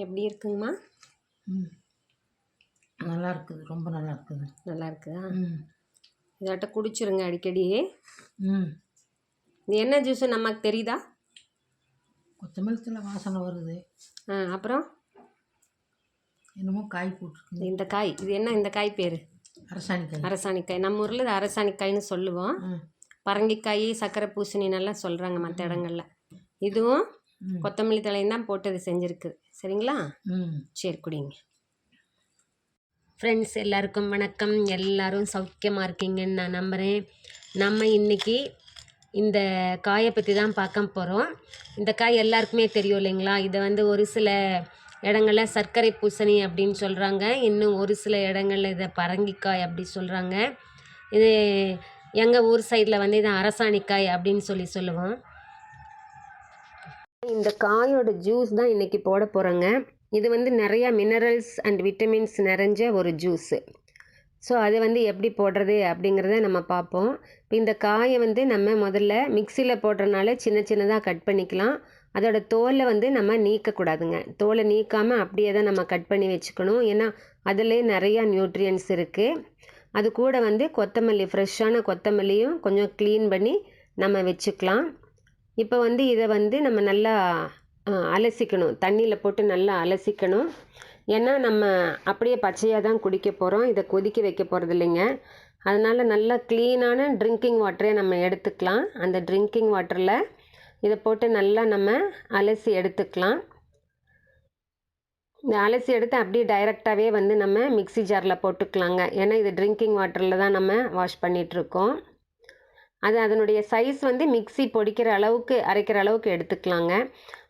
எப்படி இருக்குங்கம்மா? ம். நல்லா இருக்குது. ரொம்ப நல்லா இருக்குது. நல்லா இருக்குதா? ம். இதாட்ட குடிச்சிருங்க அடிக்கடி. ம். இது என்ன ஜூஸு நமக்கு தெரியுதா? கொத்தமல்லி வாசனை வருது. அப்புறம் என்னமோ காய் போட்டிருக்கு. இந்த காய் இது என்ன? இந்த காய் பேர் அரசாணிக்காய். அரசாணிக்காய். நம்ம ஊரில் இது அரசாணிக்காய்னு சொல்லுவோம். பரங்கிக்காய், சக்கரை பூசணின்னெல்லாம் சொல்கிறாங்க மற்ற இடங்கள்ல. இதுவும் கொத்தமல்லி தலையும் தான் போட்டு அது செஞ்சுருக்குது. சரிங்களா? சரி, குடிங்க. ஃப்ரெண்ட்ஸ் எல்லாருக்கும் வணக்கம். எல்லோரும் சௌக்கியமாக இருக்கீங்கன்னு நான் நம்புகிறேன். நம்ம இன்றைக்கி இந்த காயை பற்றி தான் பார்க்க போகிறோம். இந்த காய் எல்லாருக்குமே தெரியும் இல்லைங்களா? இதை வந்து ஒரு சில இடங்களில் சர்க்கரை பூசணி அப்படின்னு சொல்கிறாங்க. இன்னும் ஒரு சில இடங்களில் இதை பரங்கிக்காய் அப்படி சொல்கிறாங்க. இது எங்கள் ஊர் சைடில் வந்து இதை அரசாணிக்காய் அப்படின்னு சொல்லுவோம். இந்த காயோட ஜூஸ் தான் இன்றைக்கி போட போகிறோங்க. இது வந்து நிறையா மினரல்ஸ் அண்ட் விட்டமின்ஸ் நிறைஞ்ச ஒரு ஜூஸு. ஸோ அதை வந்து எப்படி போடுறது அப்படிங்கிறத நம்ம பார்ப்போம். இப்போ இந்த காயை வந்து நம்ம முதல்ல மிக்சியில் போடுறதுனால சின்ன சின்னதாக கட் பண்ணிக்கலாம். அதோட தோலை வந்து நம்ம நீக்கக்கூடாதுங்க. தோலை நீக்காமல் அப்படியே தான் நம்ம கட் பண்ணி வச்சுக்கணும். ஏன்னா அதிலே நிறையா நியூட்ரியன்ஸ் இருக்குது. அது கூட வந்து கொத்தமல்லி, ஃப்ரெஷ்ஷான கொத்தமல்லியும் கொஞ்சம் க்ளீன் பண்ணி நம்ம வச்சுக்கலாம். இப்போ வந்து இதை வந்து நம்ம நல்லா அலசிக்கணும். தண்ணியில் போட்டு நல்லா அலசிக்கணும். ஏன்னா நம்ம அப்படியே பச்சையாக தான் குடிக்க போகிறோம். இதை கொதிக்க வைக்க போகிறது இல்லைங்க. அதனால் நல்லா க்ளீனான ட்ரிங்கிங் வாட்டரே நம்ம எடுத்துக்கலாம். அந்த ட்ரிங்கிங் வாட்டரில் இதை போட்டு நல்லா நம்ம அலசி எடுத்துக்கலாம். இந்த அலசி எடுத்து அப்படியே டைரெக்டாகவே வந்து நம்ம மிக்ஸி ஜாரில் போட்டுக்கலாங்க. ஏன்னா இது ட்ரிங்கிங் வாட்டரில் தான் நம்ம வாஷ் பண்ணிகிட்ருக்கோம். அது அதனுடைய சைஸ் வந்து மிக்ஸி பொடிக்கிற அளவுக்கு, அரைக்கிற அளவுக்கு எடுத்துக்கலாங்க.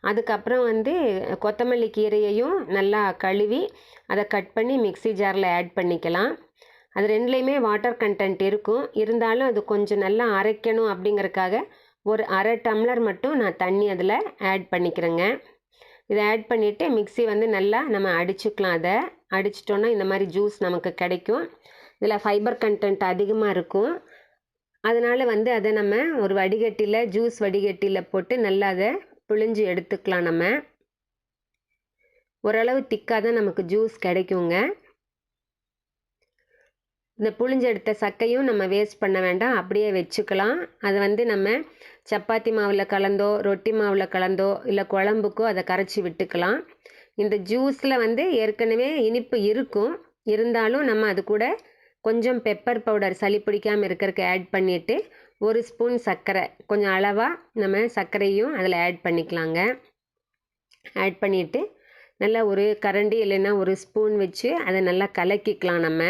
அதுக்கப்புறம் வந்து கொத்தமல்லி கீரையையும் நல்லா கழுவி அதை கட் பண்ணி மிக்ஸி ஜாரில் ஆட் பண்ணிக்கலாம். அது ரெண்டுலேயுமே வாட்டர் கண்டென்ட் இருக்கும். இருந்தாலும் அது கொஞ்சம் நல்லா அரைக்கணும் அப்படிங்கிறதுக்காக ஒரு அரை டம்ளர் மட்டும் நான் தண்ணி அதில் ஆட் பண்ணிக்கிறேங்க. இதை ஆட் பண்ணிவிட்டு மிக்ஸி வந்து நல்லா நம்ம அடிச்சுக்கலாம். அதை அடிச்சிட்டோன்னா இந்த மாதிரி ஜூஸ் நமக்கு கிடைக்கும். இதில் ஃபைபர் கண்டென்ட் அதிகமாக இருக்கும். அதனால் வந்து அதை நம்ம ஒரு வடிகட்டியில், ஜூஸ் வடிகட்டியில் போட்டு நல்லா அதை புழிஞ்சு எடுத்துக்கலாம். நம்ம ஓரளவு திக்காக தான் நமக்கு ஜூஸ் கிடைக்குங்க. இந்த புழிஞ்சு எடுத்த சக்கையும் நம்ம வேஸ்ட் பண்ண வேண்டாம், அப்படியே வச்சுக்கலாம். அதை வந்து நம்ம சப்பாத்தி மாவில் கலந்தோ, ரொட்டி மாவில் கலந்தோ, இல்லை குழம்புக்கோ அதை கரைச்சி விட்டுக்கலாம். இந்த ஜூஸில் வந்து ஏற்கனவே இனிப்பு இருக்கும். இருந்தாலும் நம்ம அது கூட கொஞ்சம் பெப்பர் பவுடர், சளி பிடிக்காமல் இருக்கிறதுக்கு ஆட் பண்ணிவிட்டு, ஒரு ஸ்பூன் சர்க்கரை, கொஞ்சம் அளவாக நம்ம சர்க்கரையும் அதில் ஆட் பண்ணிக்கலாங்க. ஆட் பண்ணிவிட்டு நல்லா ஒரு கரண்டி இல்லைன்னா ஒரு ஸ்பூன் வச்சு அதை நல்லா கலக்கிக்கலாம். நம்ம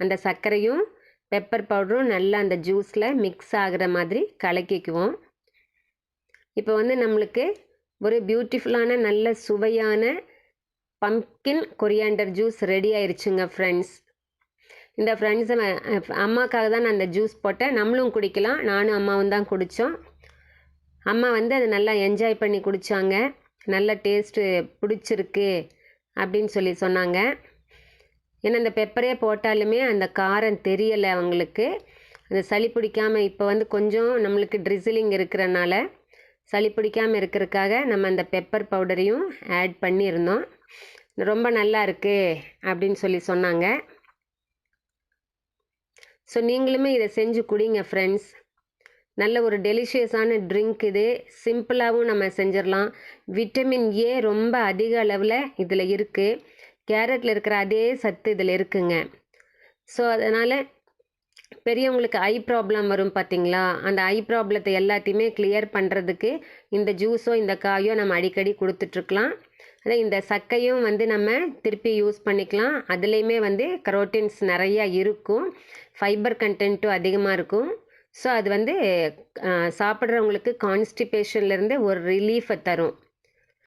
அந்த சர்க்கரையும் பெப்பர் பவுடரும் நல்லா அந்த ஜூஸில் மிக்ஸ் ஆகிற மாதிரி கலக்கிக்குவோம். இப்போ வந்து நம்மளுக்கு ஒரு பியூட்டிஃபுல்லான நல்ல சுவையான பம்ப்கின் கொரியாண்டர் ஜூஸ் ரெடி ஆயிடுச்சுங்க ஃப்ரெண்ட்ஸ். இந்த ஃப்ரெண்ட்ஸை அம்மாக்காக தான் நான் அந்த ஜூஸ் போட்டேன். நம்மளும் குடிக்கலாம். நானும் அம்மாவும் தான் குடித்தோம். அம்மா வந்து அதை நல்லா என்ஜாய் பண்ணி குடித்தாங்க. நல்ல டேஸ்ட்டு பிடிச்சிருக்கு அப்படின்னு சொன்னாங்க. ஏன்னா இந்த பெப்பரே போட்டாலுமே அந்த காரம் தெரியலை அவங்களுக்கு. அந்த சளி பிடிக்காமல் இப்போ வந்து கொஞ்சம் நம்மளுக்கு ட்ரிசிலிங் இருக்கிறனால சளி பிடிக்காமல் இருக்கிறதுக்காக நம்ம அந்த பெப்பர் பவுடரையும் ஆட் பண்ணியிருந்தோம். ரொம்ப நல்லா இருக்குது அப்படின்னு சொன்னாங்க. ஸோ நீங்களுமே இதை செஞ்சு குடிங்க ஃப்ரெண்ட்ஸ். நல்ல ஒரு டெலிஷியஸான ட்ரிங்க் இது. சிம்பிளாகவும் நம்ம செஞ்சிடலாம். விட்டமின் ஏ ரொம்ப அதிக அளவில் இதில் இருக்குது. கேரட்டில் இருக்கிற அதே சத்து இதில் இருக்குங்க. ஸோ அதனால் பெரியவங்களுக்கு ஐ ப்ராப்ளம் வரும் பார்த்திங்களா? அந்த ஐ ப்ராப்ளத்தை எல்லாத்தையுமே கிளியர் பண்ணுறதுக்கு இந்த ஜூஸோ இந்த காயோ நம்ம அடிக்கடி கொடுத்துட்ருக்கலாம். அதே இந்த சக்கையும் வந்து நம்ம திருப்பி யூஸ் பண்ணிக்கலாம். அதுலேயுமே வந்து கரோட்டின்ஸ் நிறையா இருக்கும். ஃபைபர் கண்டென்ட்டும் அதிகமாக இருக்கும். ஸோ அது வந்து சாப்பிட்றவங்களுக்கு கான்ஸ்டிபேஷன்லேருந்து ஒரு ரிலீஃபை தரும்.